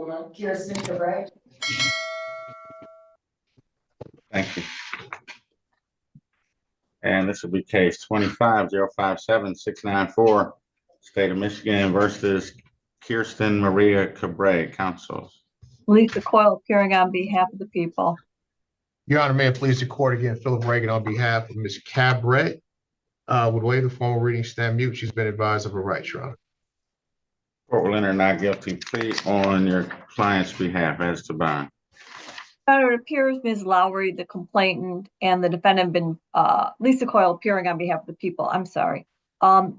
Kirsten Cabray. Thank you. And this will be case 25-057-694, State of Michigan versus Kirsten Maria Cabray. Counsels. Lisa Coyle appearing on behalf of the people. Your Honor, may it please the court again, Philip Reagan on behalf of Ms. Cabray. Would waive the formal reading, stand mute. She's been advised of her rights, Your Honor. Court will enter not guilty plea on your client's behalf as to bond. It appears Ms. Lowry, the complainant, and the defendant have been, Lisa Coyle appearing on behalf of the people. I'm sorry.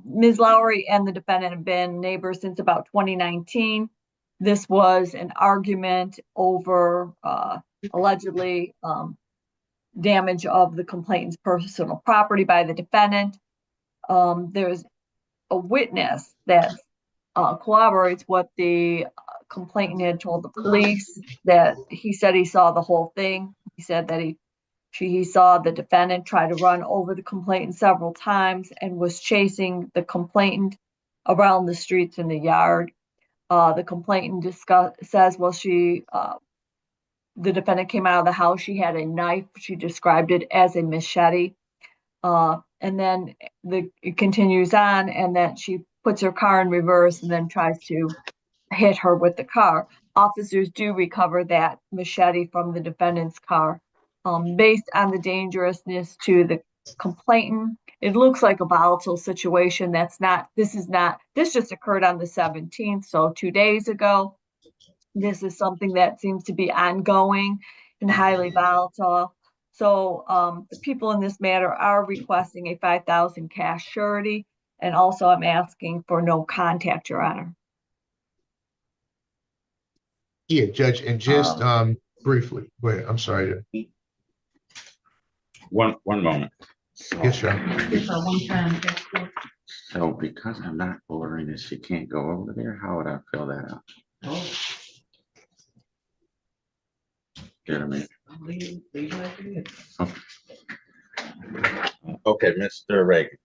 Ms. Lowry and the defendant have been neighbors since about 2019. This was an argument over allegedly damage of the complainant's personal property by the defendant. There's a witness that corroborates what the complainant had told the police, that he said he saw the whole thing. He said that he saw the defendant try to run over the complainant several times and was chasing the complainant around the streets in the yard. The complainant says, well, the defendant came out of the house. She had a knife. She described it as a machete. And then it continues on, and that she puts her car in reverse and then tries to hit her with the car. Officers do recover that machete from the defendant's car. Based on the dangerousness to the complainant, it looks like a volatile situation. This just occurred on the 17th, so 2 days ago. This is something that seems to be ongoing and highly volatile. So the people in this matter are requesting a $5,000 cash surety, and also I'm asking for no contact, Your Honor. Yeah, Judge, and just briefly, wait, I'm sorry. One moment. Yes, sir. So because I'm not ordering this, she can't go over there. How would I fill that out? Get a minute. Okay, Mr. Reagan.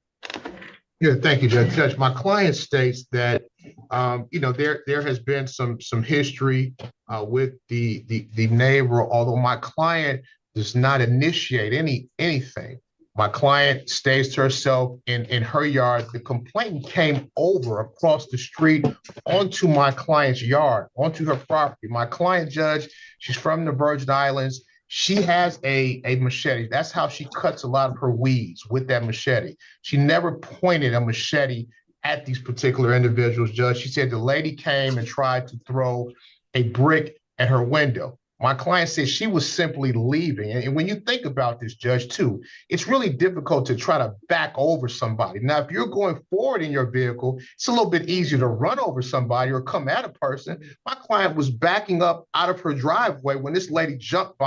Yeah, thank you, Judge. Judge, my client states that there has been some history with the neighbor, although my client does not initiate anything. My client stays to herself in her yard. The complainant came over across the street onto my client's yard, onto her property. My client, Judge, she's from the Virgin Islands. She has a machete. That's how she cuts a lot of her weeds, with that machete. She never pointed a machete at these particular individuals, Judge. She said the lady came and tried to throw a brick at her window. My client said she was simply leaving. And when you think about this, Judge, too, it's really difficult to try to back over somebody. Now, if you're going forward in your vehicle, it's a little bit easier to run over somebody or come at a person. My client was backing up out of her driveway when this lady jumped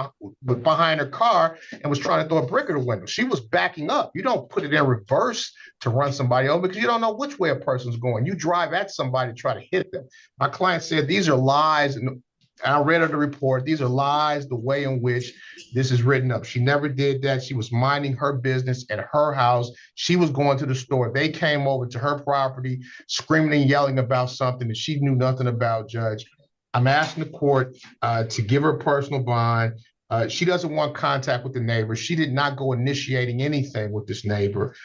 behind her car and was trying to throw a brick at her window. She was backing up. You don't put it in reverse to run somebody over because you don't know which way a person's going. You drive at somebody to try to hit them. My client said these are lies, and I read her the report. These are lies, the way in which this is written up. She never did that. She was minding her business at her house. She was going to the store. They came over to her property, screaming and yelling about something that she knew nothing about, Judge. I'm asking the court to give her personal bond. She doesn't want contact with the neighbor. She did not go initiating anything with this neighbor.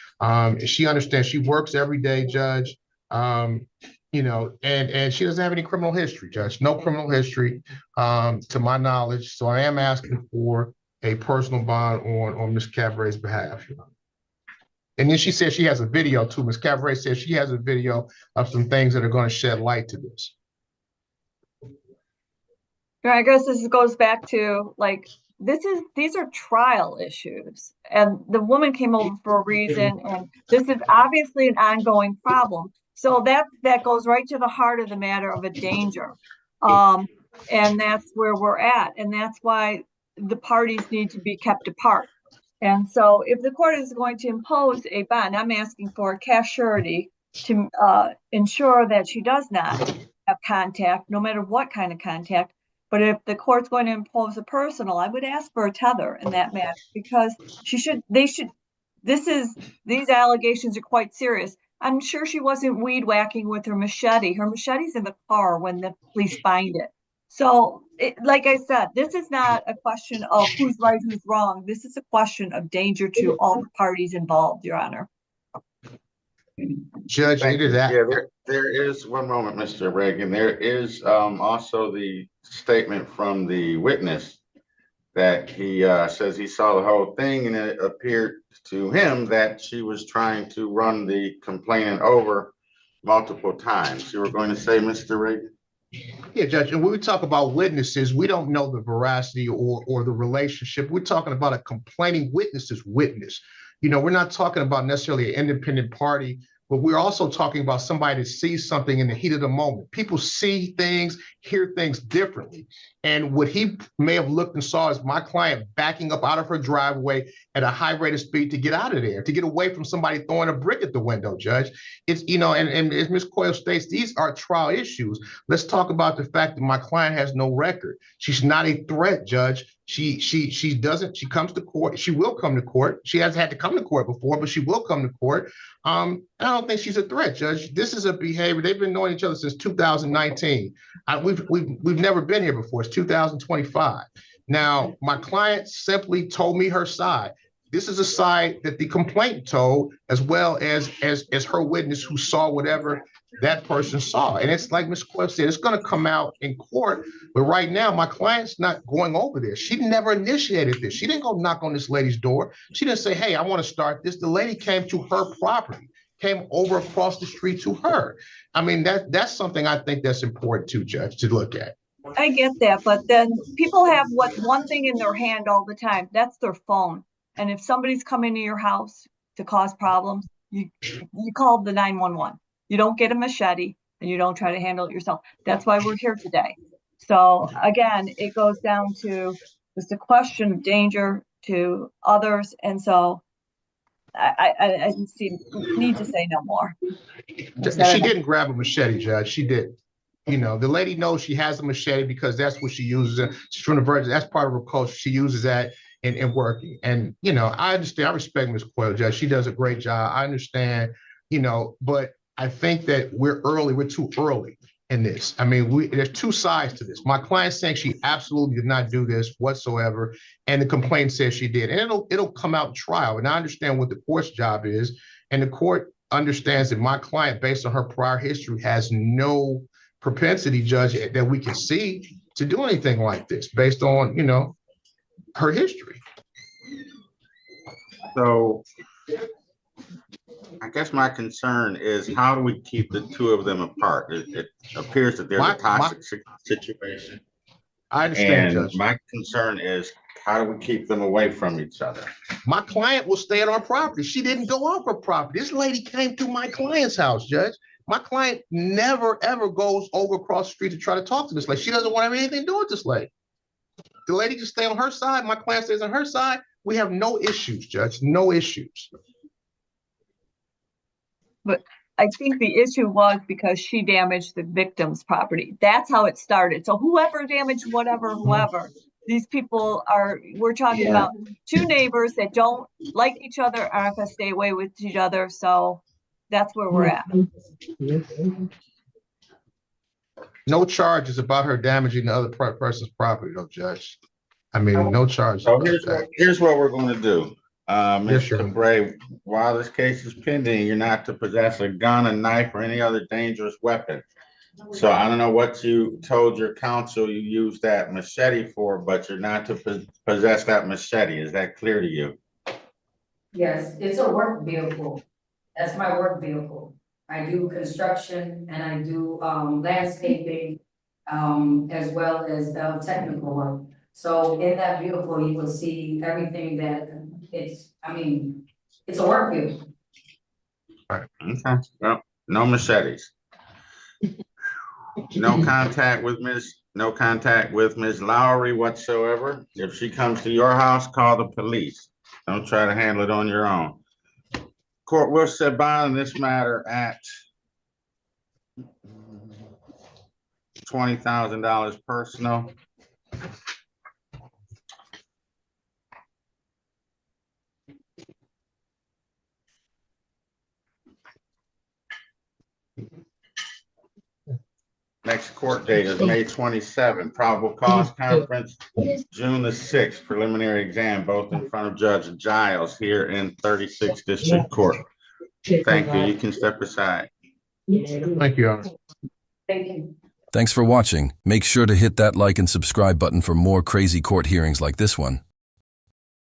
She understands she works every day, Judge. And she doesn't have any criminal history, Judge. No criminal history, to my knowledge. So I am asking for a personal bond on Ms. Cabray's behalf. And then she says she has a video too. Ms. Cabray says she has a video of some things that are going to shed light to this. I guess this goes back to these are trial issues, and the woman came over for a reason, and this is obviously an ongoing problem. So that goes right to the heart of the matter of a danger. And that's where we're at. And that's why the parties need to be kept apart. And so if the court is going to impose a bond, I'm asking for a cash surety to ensure that she does not have contact, no matter what kind of contact. But if the court's going to impose a personal, I would ask for a tether in that matter, because these allegations are quite serious. I'm sure she wasn't weed whacking with her machete. Her machete's in the car when the police find it. So, like I said, this is not a question of who's right, who's wrong. This is a question of danger to all the parties involved, Your Honor. Judge, Thank it is you. that. Yeah, there is, one moment, Mr. Reagan, there is also the statement from the witness that he says he saw the whole thing and it appeared to him that she was trying to run the complainant over multiple times. You were going to say, Mr. Reagan? Yeah, Judge, and when we talk about witnesses, we don't know the veracity or the relationship. We're talking about a complaining witness's witness. You know, we're not talking about necessarily an independent party, but we're also talking about somebody that sees something in the heat of the moment. People see things, hear things differently. And what he may have looked and saw is my client backing up out of her driveway at a high rate of speed to get out of there, to get away from somebody throwing a brick at the window, Judge. It's, you know, and as Ms. Coyle states, these are trial issues. Let's talk about the fact that my client has no record. She's not a threat, Judge. She comes to court. She will come to court. She hasn't had to come to court before, but she will come to court. I don't think she's a threat, Judge. This is a behavior. They've been knowing each other since 2019. We've never been here before. It's 2025. Now, my client simply told me her side. This is a side that the complainant told, as well as her witness who saw whatever that person saw. And it's like Ms. Coyle said, it's going to come out in court. But right now, my client's not going over this. She never initiated this. She didn't go knock on this lady's door. She didn't say, hey, I want to start this. The lady came to her property, came over across the street to her. I mean, that's something I think that's important too, Judge, to look at. I get that, but then people have one thing in their hand all the time. That's their phone. And if somebody's coming to your house to cause problems, you call the 911. You don't get a machete and you don't try to handle it yourself. That's why we're here today. So again, it goes down to just a question of danger to others. And so I need to say no more. She didn't grab a machete, Judge. She didn't. You know, the lady knows she has a machete because that's what she uses. She's from the Virgin. That's part of her culture. She uses that in working. And, you know, I understand. I respect Ms. Coyle, Judge. She does a great job. I understand, you know, but I think that we're early. We're too early in this. I mean, there's two sides to this. My client's saying she absolutely did not do this whatsoever. And the complaint says she did. And it'll come out in trial. And I understand what the court's job is. And the court understands that my client, based on her prior history, has no propensity, Judge, that we can see to do anything like this based on, you know, her history. So I guess my concern is, how do we keep the two of them apart? It appears that there's a toxic situation. I understand, And Judge. my concern is, how do we keep them away from each other? My client will stay at our property. She didn't go off her property. This lady came to my client's house, Judge. My client never, ever goes over across the street to try to talk to this lady. She doesn't want to have anything to do with this lady. The lady just stay on her side. My client stays on her side. We have no issues, Judge, no issues. But I think the issue was because she damaged the victim's property. That's how it started. So whoever damaged whoever, these people we're talking about two neighbors that don't like each other, are not going to stay away with each other. So that's where we're at. No charges about her damaging the other person's property, though, Judge. I mean, no charges. So here's what we're going to do. Mr. Bray, while this case is pending, you're not to possess a gun, a knife, or any other dangerous weapon. So I don't know what you told your counsel you used that machete for, but you're not to possess that machete. Is that clear to you? Yes, it's a work vehicle. That's my work vehicle. I do construction and I do landscaping, as well as technical work. So in that vehicle, you will see everything that it's a work vehicle. All right. Okay. Well, no machetes. No contact with Ms. Lowry whatsoever. If she comes to your house, call the police. Don't try to handle it on your own. Court will set bond in this matter at $20,000 personal. Next court date is May 27. Probable cause conference, June the 6th. Preliminary exam, both in front of Judge Giles here in 36th District Court. Thank you. You can step aside. Thank you, Your Honor. Thank you. Thanks for watching. Make sure to hit that like and subscribe button for more crazy court hearings like this one.